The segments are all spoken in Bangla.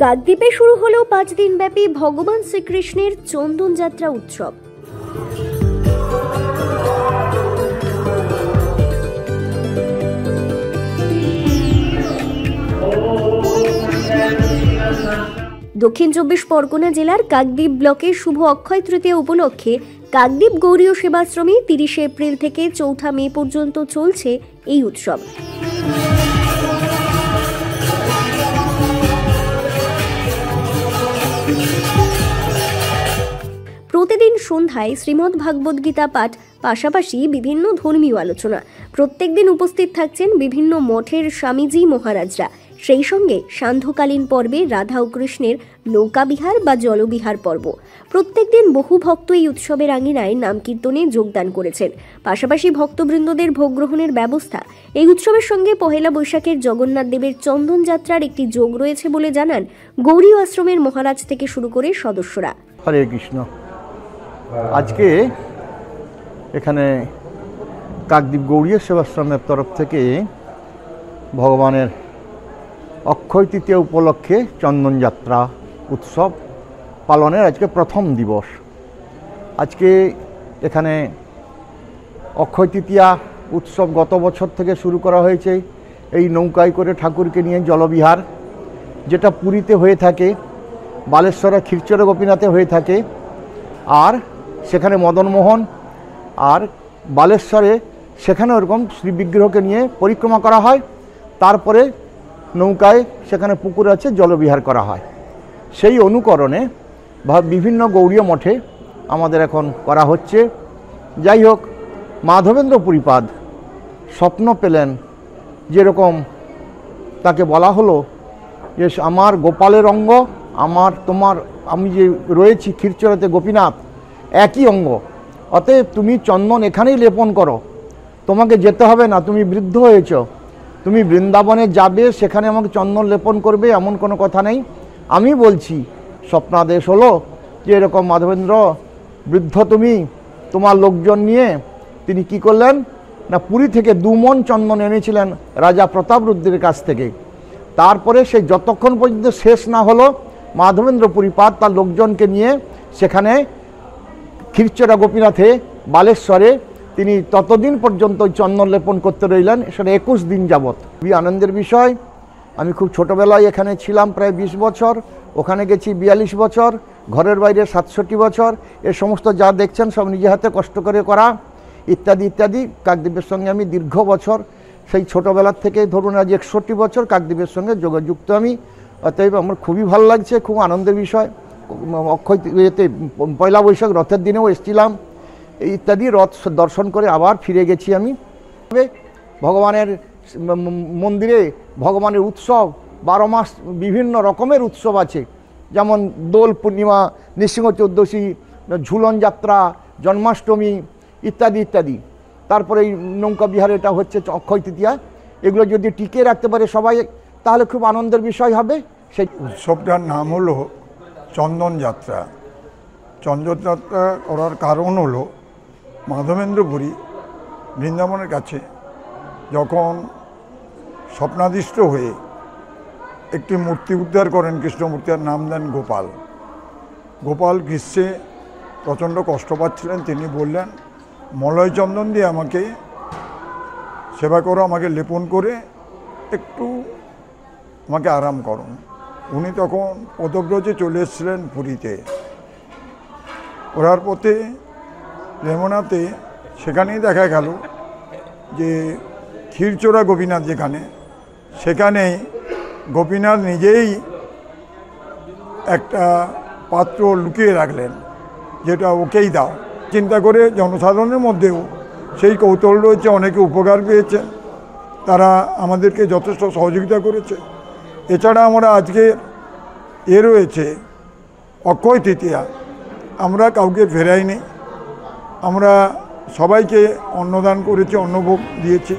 কাকদ্বীপে শুরু হলো 5 দিনব্যাপী ভগবান শ্রীকৃষ্ণের চন্দন যাত্রা উৎসব। দক্ষিণ 24 পরগনা জেলার কাকদ্বীপ ব্লকে শুভ অক্ষয় তৃতীয়া উপলক্ষে কাকদ্বীপ গৌরীয় সেবাশ্রমে 30 এপ্রিল থেকে 4 মে পর্যন্ত চলছে এই উৎসব। প্রতিদিন সন্ধ্যায় শ্রীমদ্ ভাগবত গীতা পাঠ, পাশাপাশি বিভিন্ন ধর্মীয় আলোচনা। প্রত্যেকদিন উপস্থিত থাকছেন বিভিন্ন মঠের স্বামীজি মহারাজরা। সেই সঙ্গে সান্ধ্যকালীন পর্বে রাধা ও কৃষ্ণের নৌকাবিহার বা জলবিহার পর্ব। প্রত্যেকদিন বহু ভক্ত এই উৎসবের আঙিনায় নাম কীর্তনে যোগদান করেছেন। পাশাপাশি ভক্তবৃন্দদের ভোগ গ্রহণের ব্যবস্থা। এই উৎসবের সঙ্গে পহেলা বৈশাখের জগন্নাথ দেবের চন্দন যাত্রার একটি যোগ রয়েছে বলে জানান গৌরীয় আশ্রমের মহারাজ থেকে শুরু করে সদস্যরা। হরে কৃষ্ণ। আজকে এখানে কাকদ্বীপ গৌরীয় সেবাশ্রমের তরফ থেকে ভগবানের অক্ষয় তৃতীয়া উপলক্ষে চন্দন যাত্রা উৎসব পালনের আজকে প্রথম দিবস। আজকে এখানে অক্ষয় তৃতীয়া উৎসব গত বছর থেকে শুরু করা হয়েছে। এই নৌকায় করে ঠাকুরকে নিয়ে জলবিহার, যেটা পুরীতে হয়ে থাকে, বালেশ্বরে ক্ষীরচরে গোপীনাথে হয়ে থাকে, আর সেখানে মদনমোহন, আর বালেশ্বরে সেখানে ওরকম শ্রীবিগ্রহকে নিয়ে পরিক্রমা করা হয়। তারপরে নৌকায় সেখানে পুকুর আছে, জলবিহার করা হয়। সেই অনুকরণে বিভিন্ন গৌরীয় মঠে আমাদের এখন করা হচ্ছে। যাই হোক, মাধবেন্দ্র পুরীপাদ স্বপ্ন পেলেন, যেরকম তাকে বলা হলো যে আমার গোপালের অঙ্গ, আমি যে রয়েছি ক্ষীরচরাতে গোপীনাথ একই অঙ্গ, অতএব তুমি চন্দন এখানেই লেপন করো, তোমাকে যেতে হবে না, তুমি বৃদ্ধ হয়েছ, তুমি বৃন্দাবনে যাবে, সেখানে আমাকে চন্দন লেপন করবে, এমন কোনো কথা নেই। আমি বলছি স্বপ্নাদেশ হলো যে এরকম মাধবেন্দ্র বৃদ্ধ, তুমি তোমার লোকজন নিয়ে তিনি কি করলেন না, পুরী থেকে 2 মণ চন্দন এনেছিলেন রাজা প্রতাপরুদ্রের কাছ থেকে। তারপরে সে যতক্ষণ পর্যন্ত শেষ না হলো, মাধবেন্দ্র পুরীপাদ তার লোকজনকে নিয়ে সেখানে ক্ষীরচরা গোপীনাথে বালেশ্বরে তিনি ততদিন পর্যন্ত চন্দন লেপন করতে রইলেন, সেটা 21 দিন যাবৎ। খুবই আনন্দের বিষয়। আমি খুব ছোটোবেলায় এখানে ছিলাম, প্রায় 20 বছর, ওখানে গেছি 42 বছর, ঘরের বাইরে 67 বছর। এ সমস্ত যা দেখছেন সব নিজে হাতে কষ্ট করে করা, ইত্যাদি ইত্যাদি। কাকদ্বীপের সঙ্গে আমি দীর্ঘ বছর, সেই ছোটোবেলার থেকে ধরুন আজ 61 বছর কাকদ্বীপের সঙ্গে যোগযুক্ত আমি। অতএব আমার খুবই ভালো লাগছে, খুব আনন্দের বিষয়। অক্ষয় পয়লা বৈশাখ রথের দিনেও এসেছিলাম, ইত্যাদি। রথ দর্শন করে আবার ফিরে গেছি আমি। ভগবানের মন্দিরে ভগবানের উৎসব 12 মাস বিভিন্ন রকমের উৎসব আছে, যেমন দোল পূর্ণিমা, নৃসিংহ চতুর্দশী, ঝুলন যাত্রা, জন্মাষ্টমী ইত্যাদি ইত্যাদি। তারপরে এই নৌকা বিহার, এটা হচ্ছে অক্ষয় তৃতীয়া। এগুলো যদি টিকিয়ে রাখতে পারে সবাই, তাহলে খুব আনন্দের বিষয় হবে। সেই উৎসবটার নাম হলো চন্দন যাত্রা। চন্দন যাত্রা করার কারণ হলো মাধবেন্দ্রপুরী বৃন্দাবনের কাছে যখন স্বপ্নাদিষ্ট হয়ে একটি মূর্তি উদ্ধার করেন, কৃষ্ণমূর্তির নাম দেন গোপাল। গোপাল গ্রীষ্মে প্রচণ্ড কষ্ট পাচ্ছিলেন, তিনি বললেন মলয় চন্দন দিয়ে আমাকে সেবা করো, আমাকে লেপন করে একটু আমাকে আরাম করুন। উনি তখন পদব্রজে চলে এসেছিলেন পুরীতে। ওরার পথে রেমনাতে সেখানেই দেখা গেল যে ক্ষীরচরা গোপীনাথ যেখানে, সেখানেই গোপীনাথ নিজেই একটা পাত্র লুকিয়ে রাখলেন, যেটা ওকেই দাও। চিন্তা করে জনসাধারণের মধ্যেও সেই কৌতূহল রয়েছে, অনেকে উপকার পেয়েছেন, তারা আমাদেরকে যথেষ্ট সহযোগিতা করেছে। এছাড়া আমরা আজকে রয়েছে অক্ষয় তৃতীয়া, আমরা কাউকে ফেরাইনি, আমরা সবাইকে অন্নদান করেছি, অন্নভোগ দিয়েছি।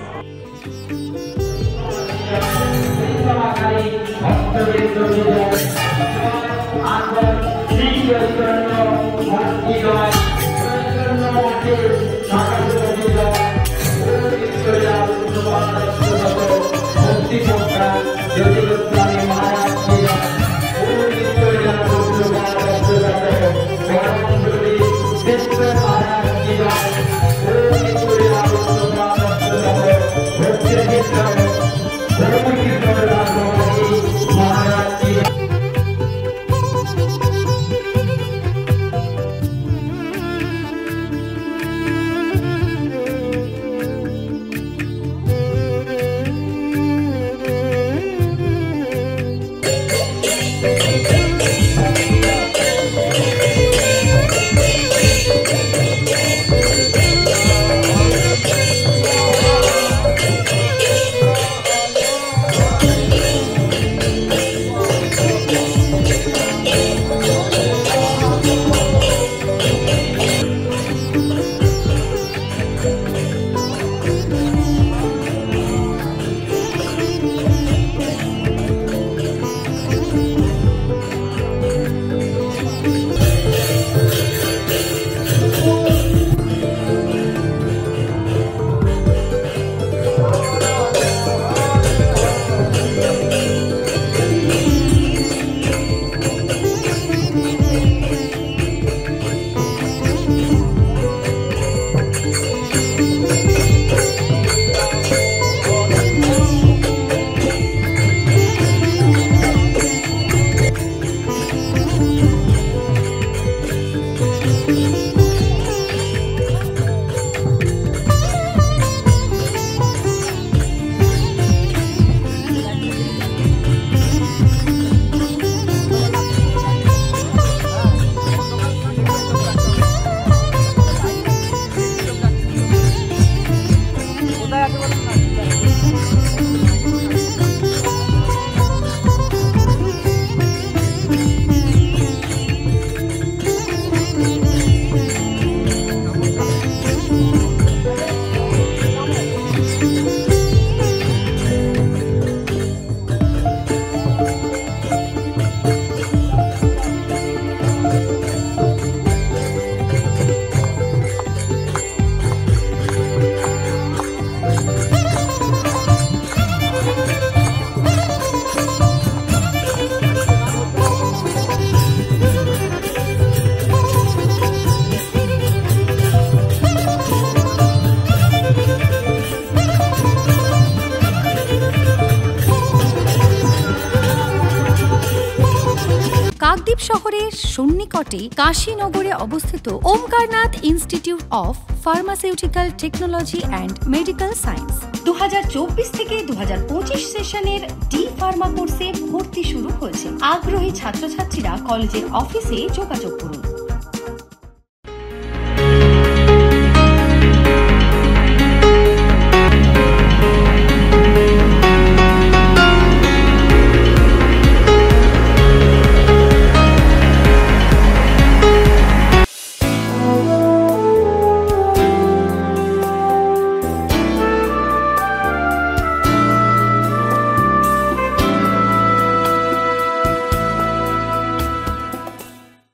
কাকদ্বীপ শহরের সন্নিকটে কাশীনগরে অবস্থিত Omkarnath institute of pharmaceutical technology and medical science 2024 থেকে 2025 সেশনের ডি ফার্মা কোর্সে ভর্তি শুরু হয়েছে। আগ্রহী ছাত্রছাত্রীরা কলেজের অফিসে যোগাযোগ করুন।